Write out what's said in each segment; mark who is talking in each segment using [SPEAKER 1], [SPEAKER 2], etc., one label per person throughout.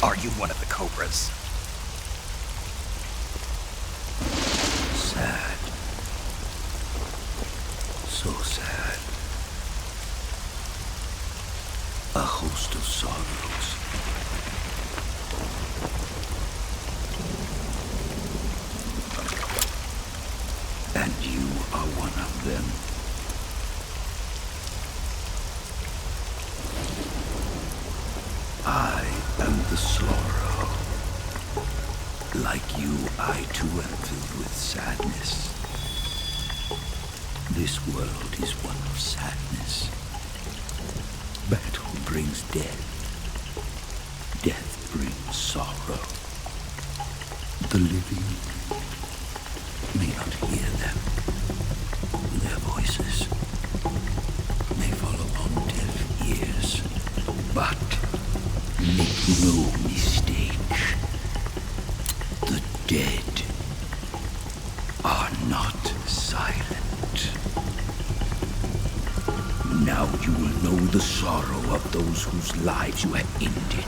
[SPEAKER 1] Are you one of the Cobras?
[SPEAKER 2] Sad. So sad. A host of sorrows. And you are one of them. I am the sorrow. Like you, I too am filled with sadness. This world is one of sadness. Battle brings death. Death brings sorrow. The living may not hear them. Their voices may fall upon deaf ears. But make no mistake, the dead are not silent. Now you will know the sorrow of those whose lives you have ended.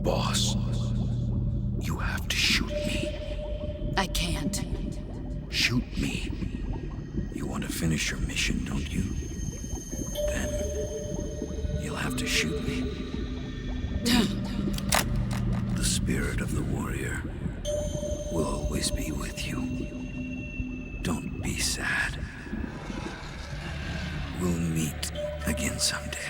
[SPEAKER 2] Boss, you have to shoot me.
[SPEAKER 1] I can't.
[SPEAKER 2] Shoot me. You want to finish your mission, don't you? Then you'll have to shoot me. The spirit of the warrior will always be with you. Don't be sad. We'll meet again someday.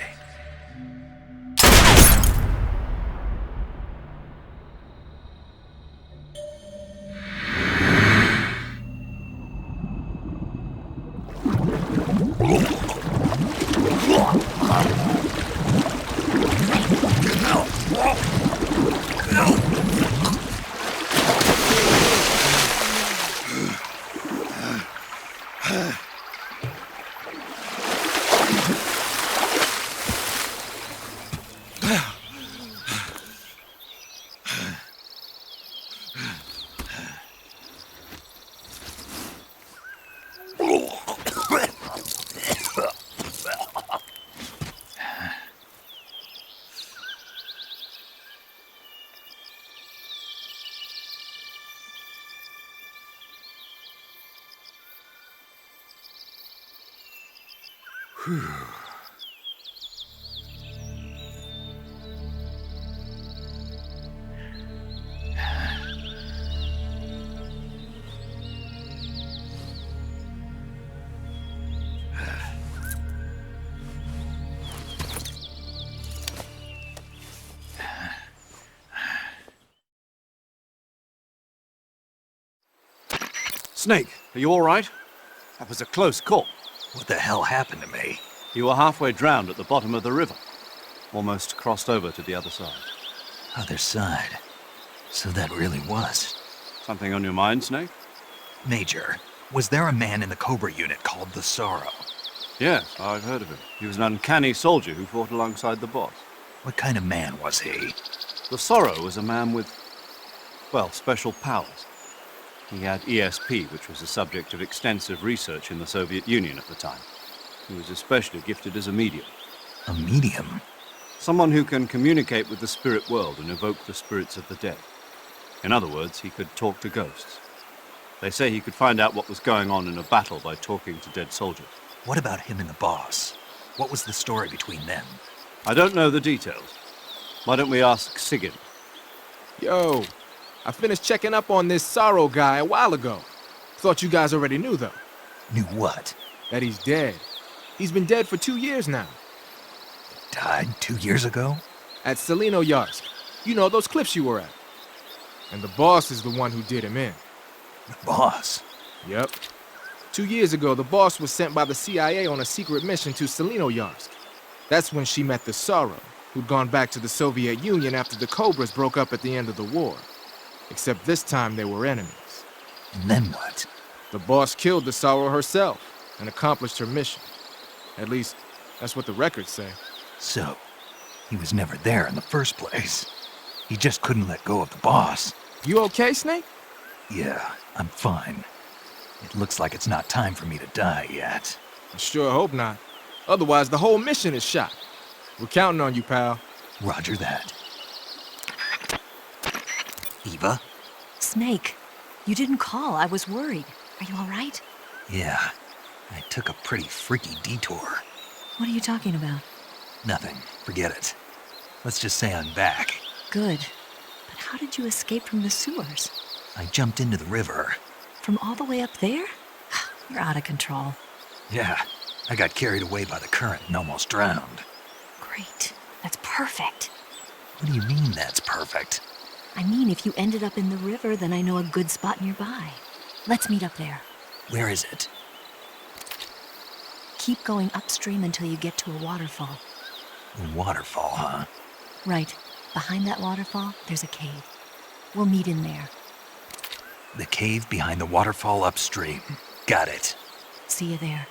[SPEAKER 3] Snake, are you all right? That was a close call.
[SPEAKER 4] What the hell happened to me?
[SPEAKER 3] You were halfway drowned at the bottom of the river. Almost crossed over to the other side.
[SPEAKER 4] Other side. So that really was.
[SPEAKER 3] Something on your mind, Snake?
[SPEAKER 4] Major, was there a man in the Cobra unit called the Sorrow?
[SPEAKER 3] Yes, I've heard of him. He was an uncanny soldier who fought alongside the boss.
[SPEAKER 4] What kind of man was he?
[SPEAKER 3] The Sorrow was a man with, well, special powers. He had ESP, which was the subject of extensive research in the Soviet Union at the time. He was especially gifted as a medium.
[SPEAKER 4] A medium?
[SPEAKER 3] Someone who can communicate with the spirit world and evoke the spirits of the dead. In other words, he could talk to ghosts. They say he could find out what was going on in a battle by talking to dead soldiers.
[SPEAKER 4] What about him and the boss? What was the story between them?
[SPEAKER 3] I don't know the details. Why don't we ask Sigyn?
[SPEAKER 5] Yo, I finished checking up on this Sorrow guy a while ago. Thought you guys already knew, though.
[SPEAKER 4] Knew what?
[SPEAKER 5] That he's dead. He's been dead for 2 years now.
[SPEAKER 4] Died 2 years ago?
[SPEAKER 5] At Selino-Yarsk. You know, those cliffs you were at. And the boss is the one who did him in.
[SPEAKER 4] The boss?
[SPEAKER 5] Yep. 2 years ago, the boss was sent by the CIA on a secret mission to Selino-Yarsk. That's when she met the Sorrow, who'd gone back to the Soviet Union after the Cobras broke up at the end of the war. Except this time they were enemies.
[SPEAKER 4] And then what?
[SPEAKER 5] The boss killed the Sorrow herself and accomplished her mission. At least, that's what the records say.
[SPEAKER 4] So, he was never there in the first place. He just couldn't let go of the boss.
[SPEAKER 5] You okay, Snake?
[SPEAKER 4] Yeah, I'm fine. It looks like it's not time for me to die yet.
[SPEAKER 5] I sure hope not. Otherwise, the whole mission is shot. We're counting on you, pal.
[SPEAKER 4] Roger that. Eva?
[SPEAKER 1] Snake, you didn't call. I was worried. Are you all right?
[SPEAKER 4] Yeah, I took a pretty freaky detour.
[SPEAKER 1] What are you talking about?
[SPEAKER 4] Nothing. Forget it. Let's just say I'm back.
[SPEAKER 1] Good. But how did you escape from the sewers?
[SPEAKER 4] I jumped into the river.
[SPEAKER 1] From all the way up there? You're out of control.
[SPEAKER 4] Yeah, I got carried away by the current and almost drowned.
[SPEAKER 1] Great. That's perfect.
[SPEAKER 4] What do you mean that's perfect?
[SPEAKER 1] I mean, if you ended up in the river, then I know a good spot nearby. Let's meet up there.
[SPEAKER 4] Where is it?
[SPEAKER 1] Keep going upstream until you get to a waterfall.
[SPEAKER 4] A waterfall, huh?
[SPEAKER 1] Right. Behind that waterfall, there's a cave. We'll meet in there.
[SPEAKER 4] The cave behind the waterfall upstream. Got it.
[SPEAKER 1] See you there.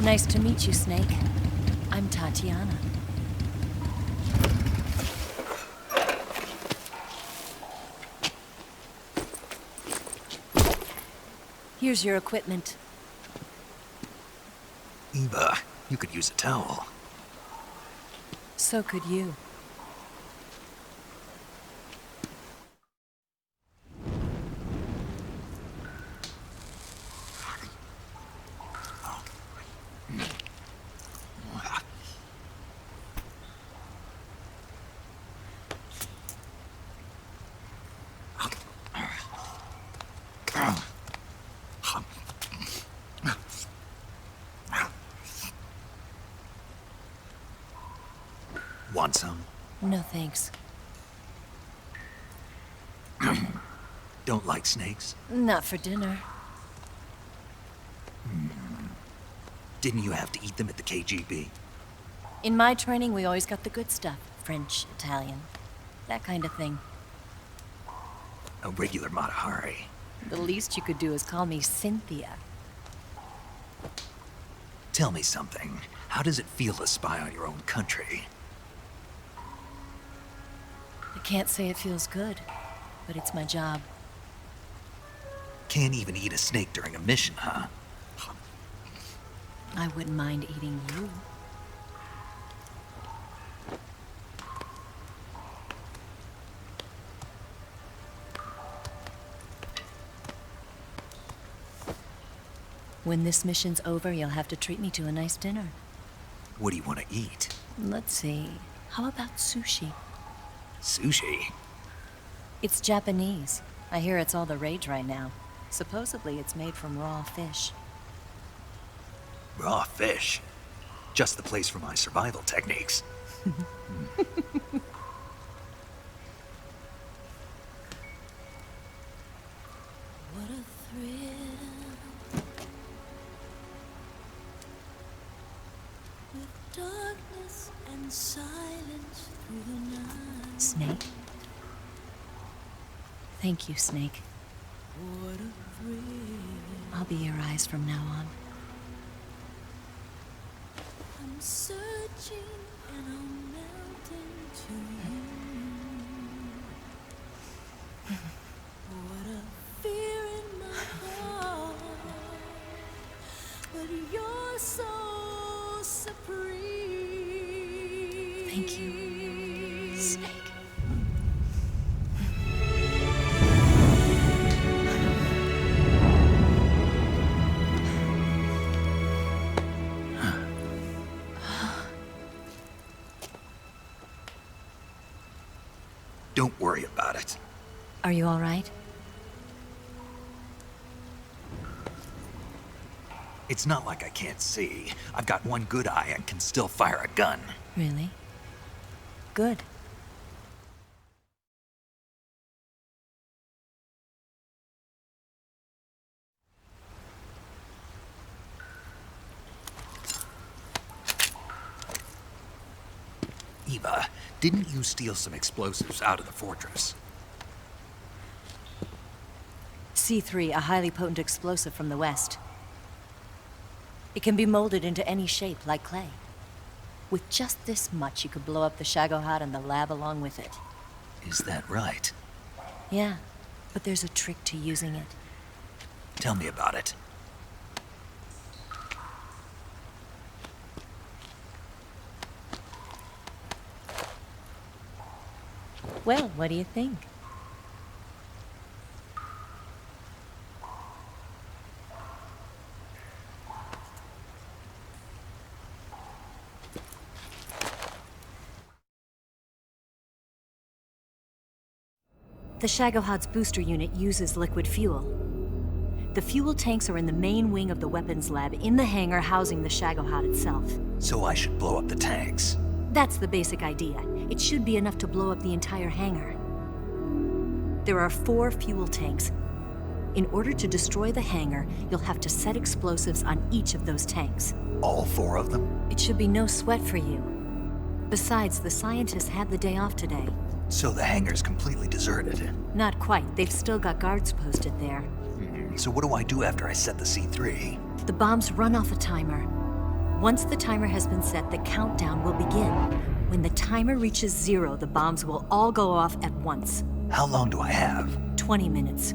[SPEAKER 1] Nice to meet you, Snake. I'm Tatiana. Here's your equipment.
[SPEAKER 4] Eva, you could use a towel.
[SPEAKER 1] So could you.
[SPEAKER 4] Want some?
[SPEAKER 1] No thanks.
[SPEAKER 4] Don't like snakes?
[SPEAKER 1] Not for dinner.
[SPEAKER 4] Didn't you have to eat them at the KGB?
[SPEAKER 1] In my training, we always got the good stuff. French, Italian, that kind of thing.
[SPEAKER 4] A regular Mata Hari.
[SPEAKER 1] The least you could do is call me Cynthia.
[SPEAKER 4] Tell me something. How does it feel to spy on your own country?
[SPEAKER 1] I can't say it feels good, but it's my job.
[SPEAKER 4] Can't even eat a snake during a mission, huh?
[SPEAKER 1] I wouldn't mind eating you. When this mission's over, you'll have to treat me to a nice dinner.
[SPEAKER 4] What do you want to eat?
[SPEAKER 1] Let's see. How about sushi?
[SPEAKER 4] Sushi?
[SPEAKER 1] It's Japanese. I hear it's all the rage right now. Supposedly, it's made from raw fish.
[SPEAKER 4] Raw fish? Just the place for my survival techniques.
[SPEAKER 1] What a thrill. With darkness and silence through the night. Snake? Thank you, Snake. What a thrill. I'll be your eyes from now on. I'm searching and I'm melting to you. What a fear in my heart, but you're so supreme. Thank you, Snake.
[SPEAKER 4] Don't worry about it.
[SPEAKER 1] Are you all right?
[SPEAKER 4] It's not like I can't see. I've got one good eye and can still fire a gun.
[SPEAKER 1] Really? Good.
[SPEAKER 4] Eva, didn't you steal some explosives out of the fortress?
[SPEAKER 1] C3, a highly potent explosive from the west. It can be molded into any shape, like clay. With just this much, you could blow up the Shagohod and the lab along with it.
[SPEAKER 4] Is that right?
[SPEAKER 1] Yeah, but there's a trick to using it.
[SPEAKER 4] Tell me about it.
[SPEAKER 1] Well, what do you think? The Shagohod's booster unit uses liquid fuel. The fuel tanks are in the main wing of the weapons lab in the hangar housing the Shagohod itself.
[SPEAKER 4] So I should blow up the tanks.
[SPEAKER 1] That's the basic idea. It should be enough to blow up the entire hangar. There are 4 fuel tanks. In order to destroy the hangar, you'll have to set explosives on each of those tanks.
[SPEAKER 4] All 4 of them?
[SPEAKER 1] It should be no sweat for you. Besides, the scientists had the day off today.
[SPEAKER 4] So the hangar's completely deserted.
[SPEAKER 1] Not quite. They've still got guards posted there.
[SPEAKER 4] So what do I do after I set the C3?
[SPEAKER 1] The bombs run off a timer. Once the timer has been set, the countdown will begin. When the timer reaches 0, the bombs will all go off at once.
[SPEAKER 4] How long do I have?
[SPEAKER 1] 20 minutes.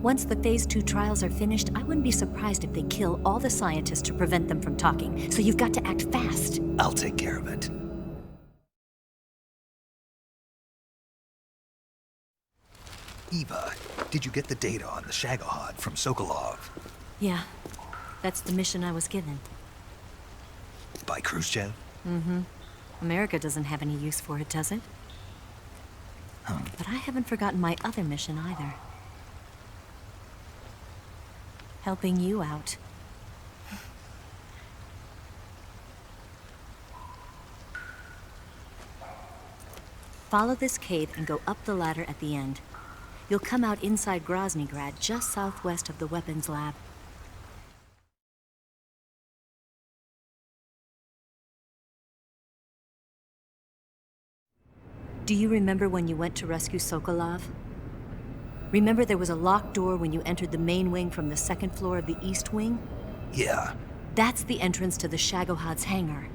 [SPEAKER 1] Once the Phase 2 trials are finished, I wouldn't be surprised if they kill all the scientists to prevent them from talking. So you've got to act fast.
[SPEAKER 4] I'll take care of it. Eva, did you get the data on the Shagohod from Sokolov?
[SPEAKER 1] Yeah, that's the mission I was given.
[SPEAKER 4] By Khrushchev?
[SPEAKER 1] America doesn't have any use for it, does it? But I haven't forgotten my other mission either. Helping you out. Follow this cave and go up the ladder at the end. You'll come out inside Groznygrad, just southwest of the weapons lab. Do you remember when you went to rescue Sokolov? Remember there was a locked door when you entered the main wing from the 2nd floor of the east wing?
[SPEAKER 4] Yeah.
[SPEAKER 1] That's the entrance to the Shagohod's hangar.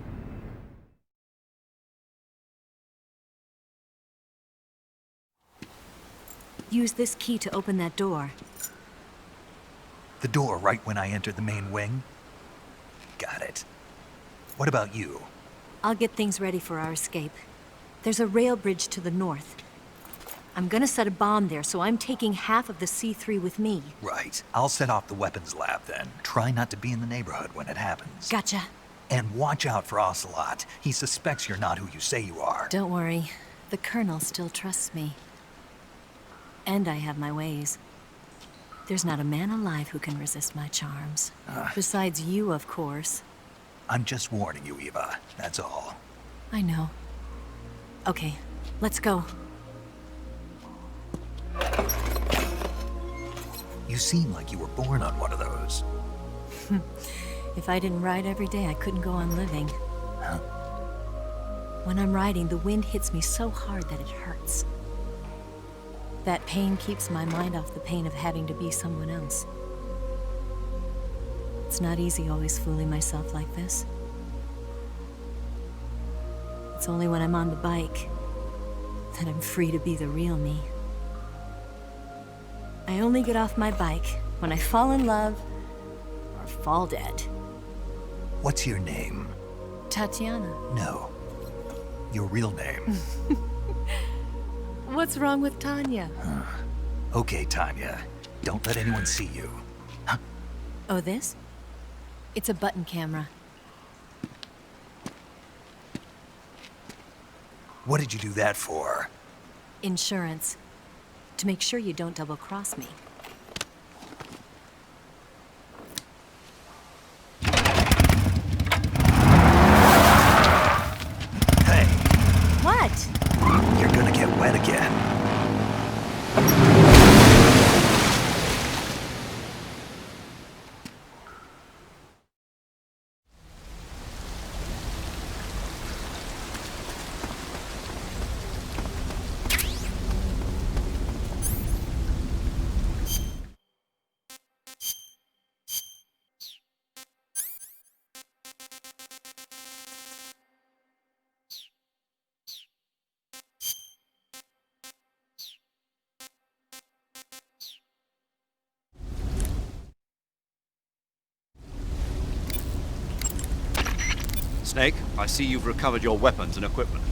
[SPEAKER 1] Use this key to open that door.
[SPEAKER 4] The door right when I entered the main wing? Got it. What about you?
[SPEAKER 1] I'll get things ready for our escape. There's a rail bridge to the north. I'm gonna set a bomb there, so I'm taking half of the C3 with me.
[SPEAKER 4] Right. I'll set off the weapons lab then. Try not to be in the neighborhood when it happens.
[SPEAKER 1] Gotcha.
[SPEAKER 4] And watch out for Ocelot. He suspects you're not who you say you are.
[SPEAKER 1] Don't worry. The Colonel still trusts me. And I have my ways. There's not a man alive who can resist my charms. Besides you, of course.
[SPEAKER 4] I'm just warning you, Eva. That's all.
[SPEAKER 1] I know. Okay, let's go.
[SPEAKER 4] You seem like you were born on one of those.
[SPEAKER 1] If I didn't ride every day, I couldn't go on living.
[SPEAKER 4] Huh?
[SPEAKER 1] When I'm riding, the wind hits me so hard that it hurts. That pain keeps my mind off the pain of having to be someone else. It's not easy always fooling myself like this. It's only when I'm on the bike that I'm free to be the real me. I only get off my bike when I fall in love or fall dead.
[SPEAKER 4] What's your name?
[SPEAKER 1] Tatiana.
[SPEAKER 4] No. Your real name.
[SPEAKER 1] What's wrong with Tanya?
[SPEAKER 4] Okay, Tanya. Don't let anyone see you. Huh?
[SPEAKER 1] Oh, this? It's a button camera.
[SPEAKER 4] What did you do that for?
[SPEAKER 1] Insurance. To make sure you don't double-cross me.
[SPEAKER 4] Hey,
[SPEAKER 1] What?
[SPEAKER 4] you're gonna get wet again.
[SPEAKER 3] Snake, I see you've recovered your weapons and equipment.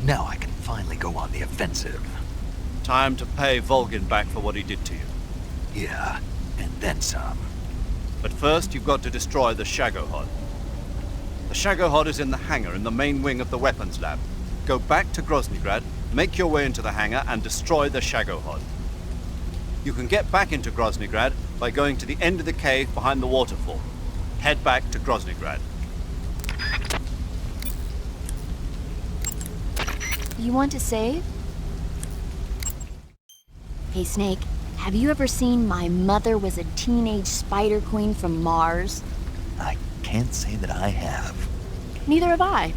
[SPEAKER 4] Now I can finally go on the offensive.
[SPEAKER 3] Time to pay Volgin back for what he did to you.
[SPEAKER 4] Yeah, and then some.
[SPEAKER 3] But first, you've got to destroy the Shagohod. The Shagohod is in the hangar in the main wing of the weapons lab. Go back to Groznygrad, make your way into the hangar, and destroy the Shagohod. You can get back into Groznygrad by going to the end of the cave behind the waterfall. Head back to Groznygrad.
[SPEAKER 6] You want to save? Hey, Snake, have you ever seen My Mother Was a Teenage Spider Queen from Mars?
[SPEAKER 4] I can't say that I have.
[SPEAKER 6] Neither have I.